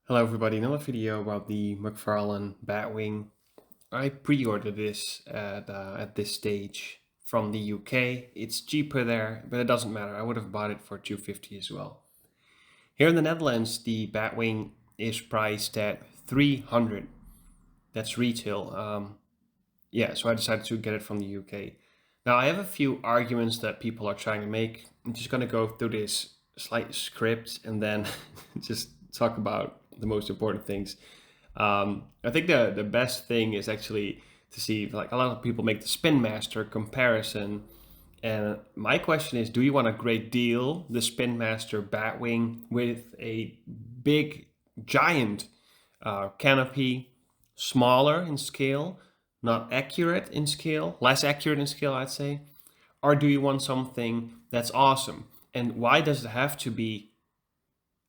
Hello everybody, another video about the McFarlane Batwing. I pre-ordered this at this stage from the UK. It's cheaper there, but it doesn't matter. I would have bought it for 250 as well. Here in the Netherlands, the Batwing is priced at 300. That's retail. So I decided to get it from the UK. Now I have a few arguments that people are trying to make. I'm just gonna go through this slight script and then just talk about the most important things. I think the best thing is actually to see, like, a lot of people make the Spin Master comparison, and my question is, do you want a great deal, the Spin Master Batwing with a big giant canopy, smaller in scale, not accurate in scale, less accurate in scale, I'd say, or do you want something that's awesome? And why does it have to be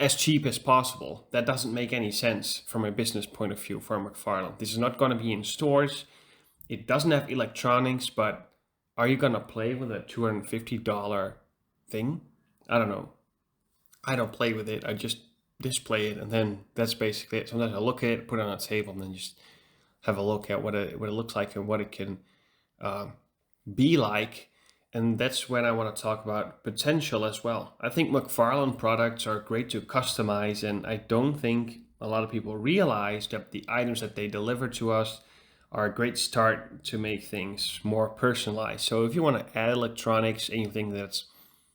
as cheap as possible? That doesn't make any sense from a business point of view for McFarlane. This is not going to be in stores. It doesn't have electronics, but are you going to play with a $250 thing? I don't know. I don't play with it. I just display it, and then that's basically it. Sometimes I look at it, put it on a table, and then just have a look at what it looks like and what it can be like. And that's when I want to talk about potential as well. I think McFarlane products are great to customize, and I don't think a lot of people realize that the items that they deliver to us are a great start to make things more personalized. So if you want to add electronics, anything that's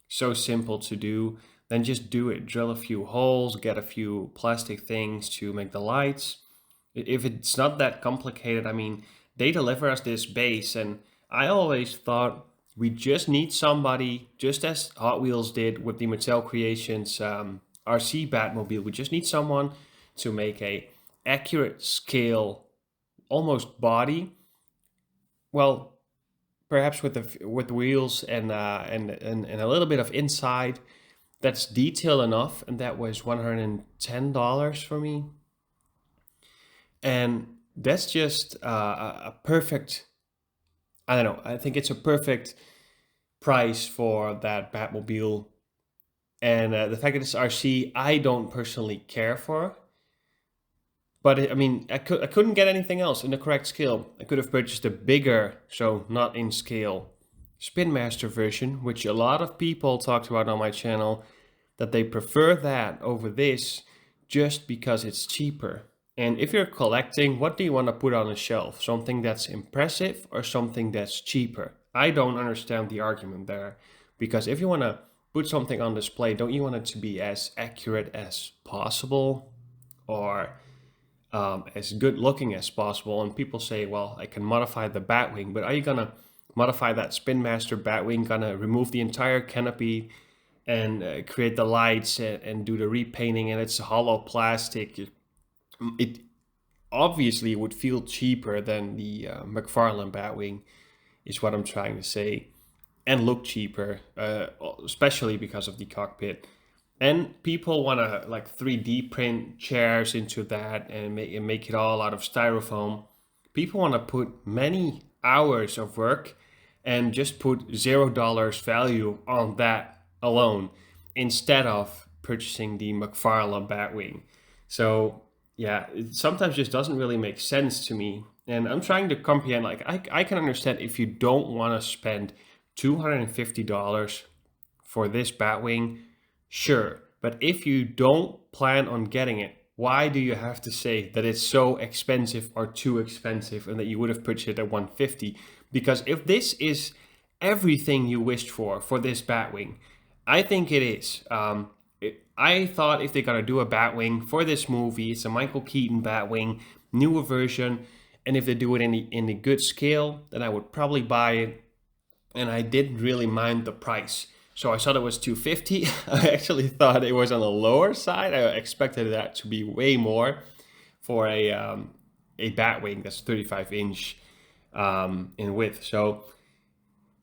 so simple to do, then just do it. Drill a few holes, get a few plastic things to make the lights. If it's not that complicated, I mean, they deliver us this base, and I always thought we just need somebody, just as Hot Wheels did with the Mattel Creations RC Batmobile. We just need someone to make a accurate scale, almost body. Well, perhaps with the wheels and a little bit of inside. That's detail enough, and that was $110 for me. And that's just a perfect, I don't know, I think it's a perfect price for that Batmobile. And the fact that it's RC, I don't personally care for. But I couldn't get anything else in the correct scale. I could have purchased a bigger, so not in scale, Spin Master version, which a lot of people talked about on my channel, that they prefer that over this just because it's cheaper. And if you're collecting, what do you want to put on a shelf? Something that's impressive or something that's cheaper? I don't understand the argument there, because if you want to put something on display, don't you want it to be as accurate as possible, or as good looking as possible? And people say, well, I can modify the Batwing, but are you gonna modify that Spin Master Batwing, gonna remove the entire canopy and create the lights and do the repainting, and it's hollow plastic? It obviously would feel cheaper than the McFarlane Batwing, is what I'm trying to say, and look cheaper, especially because of the cockpit. And people want to, like, 3D print chairs into that and make it all out of styrofoam. People want to put many hours of work and just put $0 value on that alone, instead of purchasing the McFarlane Batwing. So yeah, it sometimes just doesn't really make sense to me. And I'm trying to comprehend, like, I can understand if you don't want to spend $250 for this Batwing, sure. But if you don't plan on getting it, why do you have to say that it's so expensive or too expensive and that you would have purchased it at $150? Because if this is everything you wished for this Batwing, I think it is. I thought if they're gonna do a Batwing for this movie, it's a Michael Keaton Batwing, newer version, and if they do it in a good scale, then I would probably buy it. And I didn't really mind the price. So I thought it was $250. I actually thought it was on the lower side. I expected that to be way more for a Batwing that's 35-inch in width. So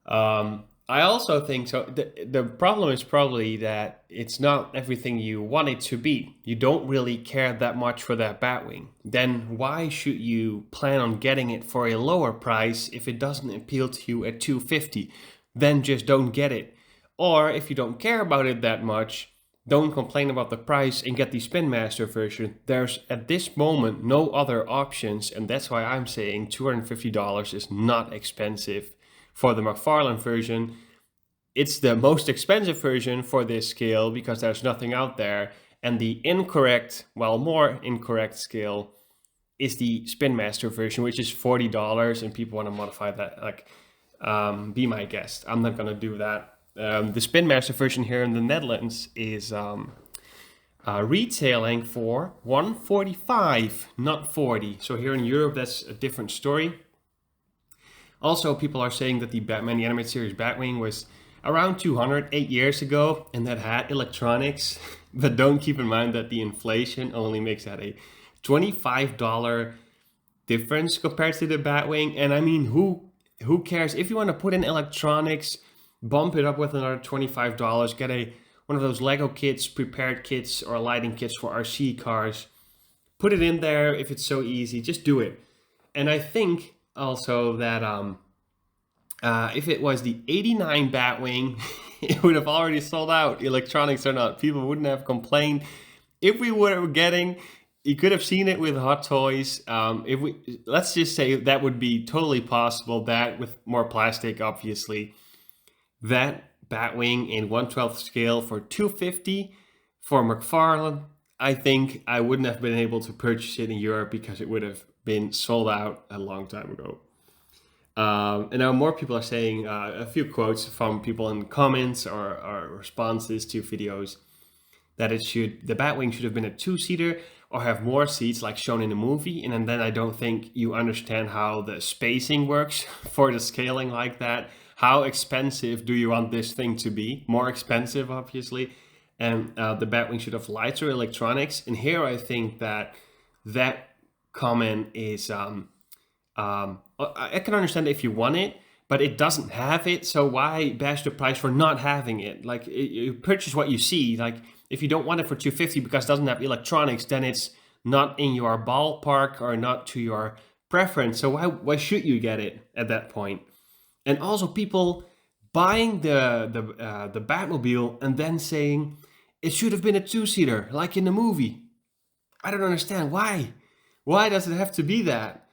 I also think so. The problem is probably that it's not everything you want it to be. You don't really care that much for that Batwing. Then why should you plan on getting it for a lower price if it doesn't appeal to you at $250? Then just don't get it. Or if you don't care about it that much, don't complain about the price and get the Spin Master version. There's at this moment no other options, and that's why I'm saying $250 is not expensive for the McFarlane version. It's the most expensive version for this scale because there's nothing out there, and the incorrect, well, more incorrect scale is the Spin Master version, which is $40, and people want to modify that. Like, be my guest. I'm not gonna do that. The Spin Master version here in the Netherlands is retailing for $145, not $40. So here in Europe, that's a different story. Also, people are saying that the Batman the Animated Series Batwing was around 200 8 years ago, and that had electronics. But don't keep in mind that the inflation only makes that a $25 difference compared to the Batwing. And I mean, who cares if you want to put in electronics? Bump it up with another $25. Get one of those Lego kits, prepared kits, or lighting kits for RC cars. Put it in there if it's so easy. Just do it. And I think also that if it was the '89 Batwing, it would have already sold out, electronics or not. People wouldn't have complained. If we were getting, you could have seen it with Hot Toys. Let's just say that would be totally possible. That with more plastic, obviously. That Batwing in 1/12 scale for $250 for McFarlane, I think I wouldn't have been able to purchase it in Europe because it would have been sold out a long time ago. And now more people are saying a few quotes from people in comments or responses to videos that the Batwing should have been a two-seater or have more seats like shown in the movie. And then I don't think you understand how the spacing works for the scaling like that. How expensive do you want this thing to be? More expensive, obviously. And the Batwing should have lighter electronics. And here I think that comment is, I can understand if you want it, but it doesn't have it. So why bash the price for not having it? Like, you purchase what you see. Like, if you don't want it for $250 because it doesn't have electronics, then it's not in your ballpark or not to your preference. So why should you get it at that point? And also people buying the Batmobile and then saying it should have been a two-seater, like in the movie. I don't understand why. Why does it have to be that?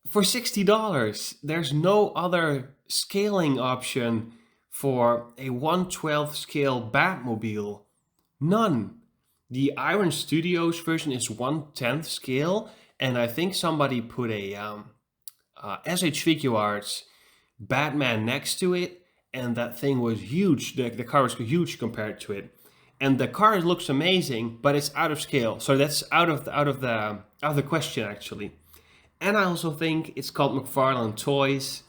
For $60, there's no other scaling option for a 1/12 scale Batmobile. None. The Iron Studios version is 1/10 scale, and I think somebody put a SH Figuarts Batman next to it, and that thing was huge. The car was huge compared to it, and the car looks amazing, but it's out of scale. So that's out of the question actually. And I also think it's called McFarlane Toys.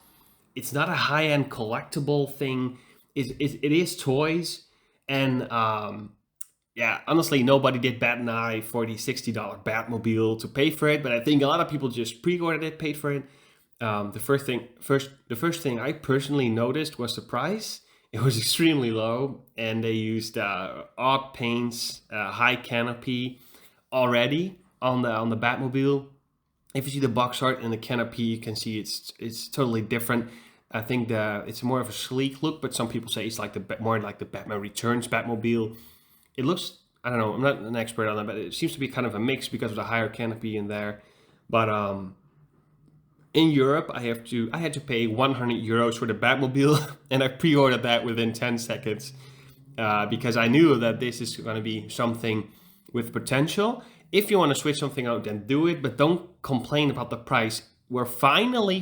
It's not a high-end collectible thing. It is toys, and yeah, honestly, nobody did bat an eye for the $60 Batmobile to pay for it. But I think a lot of people just pre-ordered it, paid for it. The first thing I personally noticed was the price. It was extremely low, and they used odd paints, high canopy already on the Batmobile. If you see the box art and the canopy, you can see it's totally different. I think it's more of a sleek look, but some people say it's like more like the Batman Returns Batmobile. It looks, I don't know, I'm not an expert on that, but it seems to be kind of a mix because of the higher canopy in there. But in Europe, I had to pay €100 for the Batmobile, and I pre-ordered that within 10 seconds because I knew that this is going to be something with potential. If you want to switch something out, then do it, but don't complain about the price. We're finally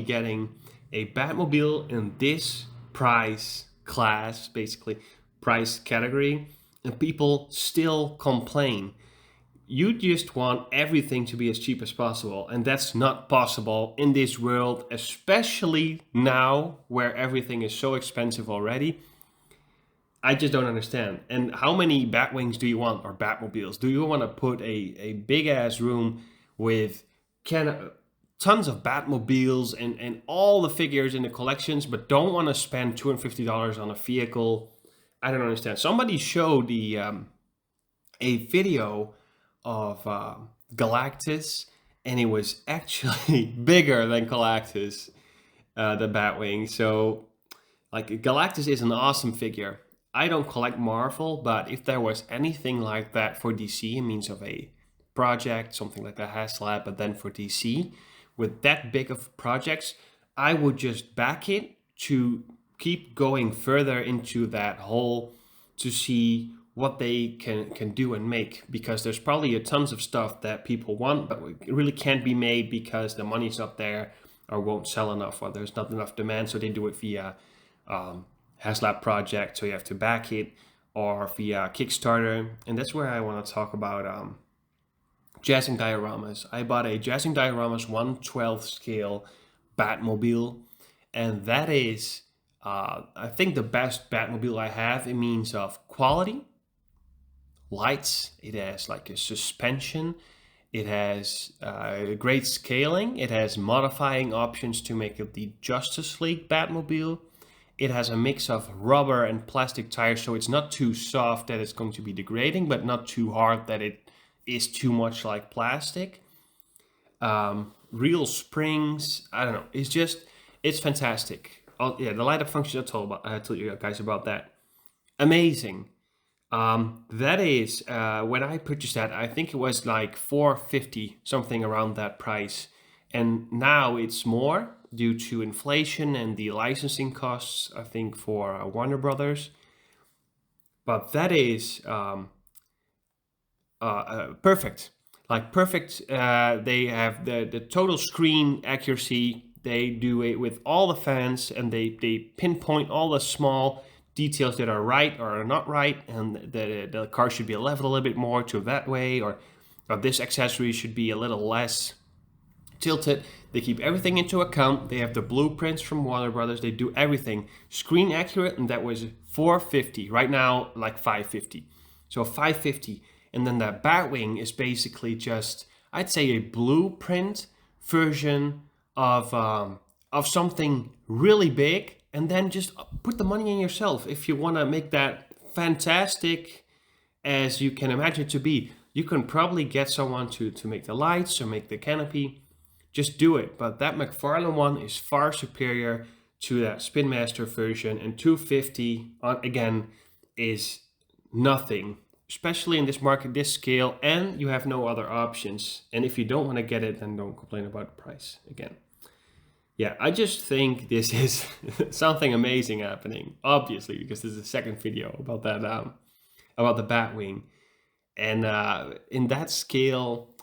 getting a Batmobile in this price class, basically price category, and people still complain. You just want everything to be as cheap as possible, and that's not possible in this world, especially now where everything is so expensive already. I just don't understand. And how many Batwings do you want, or Batmobiles? Do you want to put a big ass room with tons of Batmobiles and all the figures in the collections, but don't want to spend $250 on a vehicle? I don't understand. Somebody showed a video of Galactus, and it was actually bigger than Galactus, the Batwing. So, like, Galactus is an awesome figure. I don't collect Marvel, but if there was anything like that for DC, it means of a project, something like that HasLab, but then for DC, with that big of projects, I would just back it to keep going further into that hole to see what they can do and make, because there's probably a tons of stuff that people want but it really can't be made because the money's not there or won't sell enough or there's not enough demand, so they do it via HasLab project, so you have to back it, or via Kickstarter. And that's where I want to talk about jazzing dioramas. I bought a jazzing dioramas 1/12 scale Batmobile, and that is I think the best Batmobile I have in means of quality, lights. It has like a suspension. It has great scaling. It has modifying options to make it the Justice League Batmobile. It has a mix of rubber and plastic tires, so it's not too soft that it's going to be degrading, but not too hard that it is too much like plastic. Real springs. I don't know. It's fantastic. Yeah, the light up function I told you guys about that. Amazing. That is when I purchased that, I think it was like 450, something around that price, and now it's more due to inflation and the licensing costs, I think, for Warner Brothers. But that is perfect. Like perfect. They have the total screen accuracy. They do it with all the fans, and they pinpoint all the small details that are right or are not right, and the car should be leveled a little bit more to that way, or this accessory should be a little less tilted. They keep everything into account. They have the blueprints from Warner Brothers. They do everything screen accurate, and that was 450. Right now, like 550. So 550, and then the Batwing is basically just, I'd say, a blueprint version of something really big, and then just put the money in yourself. If you want to make that fantastic as you can imagine it to be, you can probably get someone to make the lights or make the canopy. Just do it. But that McFarlane one is far superior to that Spin Master version, and 250 again is nothing, especially in this market, this scale, and you have no other options. And if you don't want to get it, then don't complain about the price again. Yeah, I just think this is something amazing happening, obviously, because this is the second video about that, about the Batwing. And in that scale,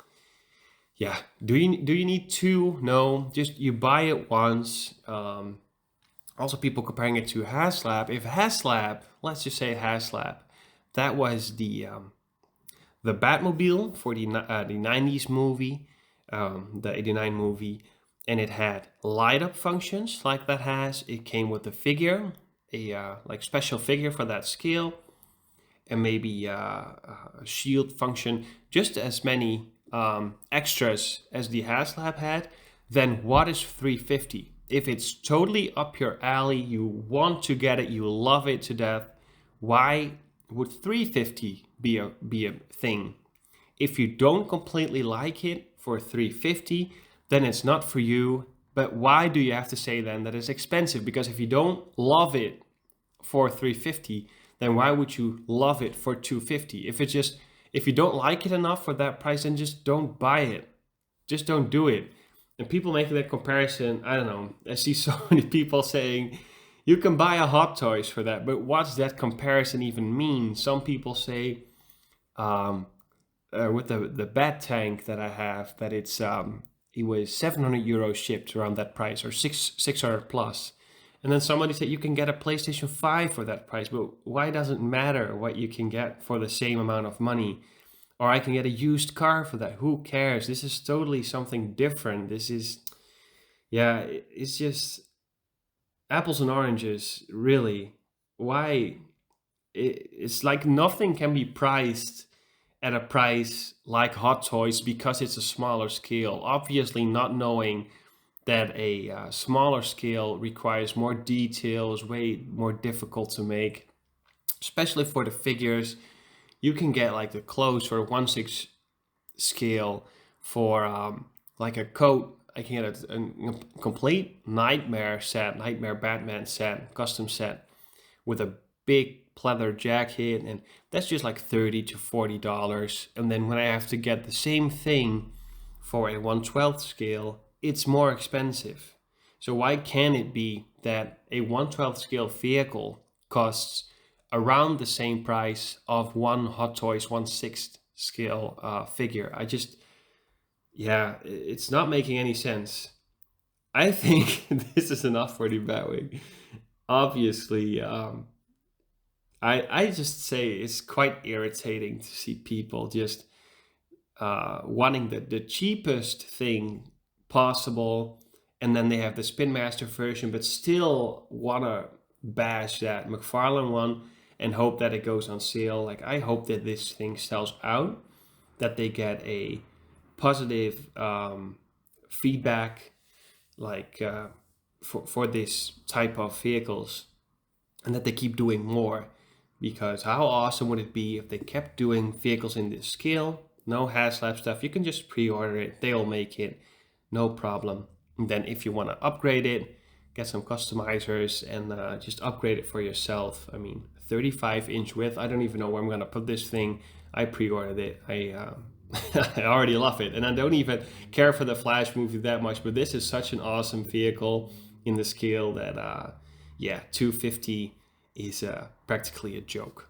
yeah, do you need two? No, just you buy it once. Also, people comparing it to HasLab. If HasLab, let's just say HasLab, that was the Batmobile for the 90s movie, the 89 movie, and it had light up functions like that has. It came with a figure, a like special figure for that scale, and maybe a shield function, just as many extras as the HasLab had. Then what is 350? If it's totally up your alley, you want to get it, you love it to death, why would 350 be a thing? If you don't completely like it for 350, then it's not for you. But why do you have to say then that it's expensive? Because if you don't love it for 350, then why would you love it for 250? If you don't like it enough for that price, then just don't buy it. Just don't do it. And people making that comparison, I don't know. I see so many people saying you can buy a Hot Toys for that, but what's that comparison even mean? Some people say with the Bat Tank that I have, that it was 700 euros shipped around that price, or 600 plus. And then somebody said you can get a PlayStation 5 for that price, but why does it matter what you can get for the same amount of money? Or I can get a used car for that. Who cares? This is totally something different. This is, yeah, it's just apples and oranges, really. Why? It's like nothing can be priced at a price like Hot Toys because it's a smaller scale. Obviously, not knowing that a smaller scale requires more details, way more difficult to make, especially for the figures. You can get like the clothes for 1/6 scale for like a coat. I can get a complete Nightmare Batman set, custom set, with a big pleather jacket, and that's just like $30 to $40. And then when I have to get the same thing for a 1/12 scale, it's more expensive. So why can't it be that a 1/12 scale vehicle costs around the same price of one Hot Toys 1/6 scale figure? Yeah, it's not making any sense. I think this is enough for the Batwing. Obviously, I just say it's quite irritating to see people just wanting the cheapest thing possible, and then they have the Spin Master version, but still want to bash that McFarlane one and hope that it goes on sale. Like, I hope that this thing sells out, that they get a positive feedback, like for this type of vehicles, and that they keep doing more. Because how awesome would it be if they kept doing vehicles in this scale? No HasLab stuff. You can just pre-order it. They'll make it, no problem. And then if you want to upgrade it, get some customizers and just upgrade it for yourself. I mean, 35-inch width. I don't even know where I'm gonna put this thing. I pre-ordered it. I already love it, and I don't even care for the Flash movie that much. But this is such an awesome vehicle in the scale that, yeah, 250 is practically a joke.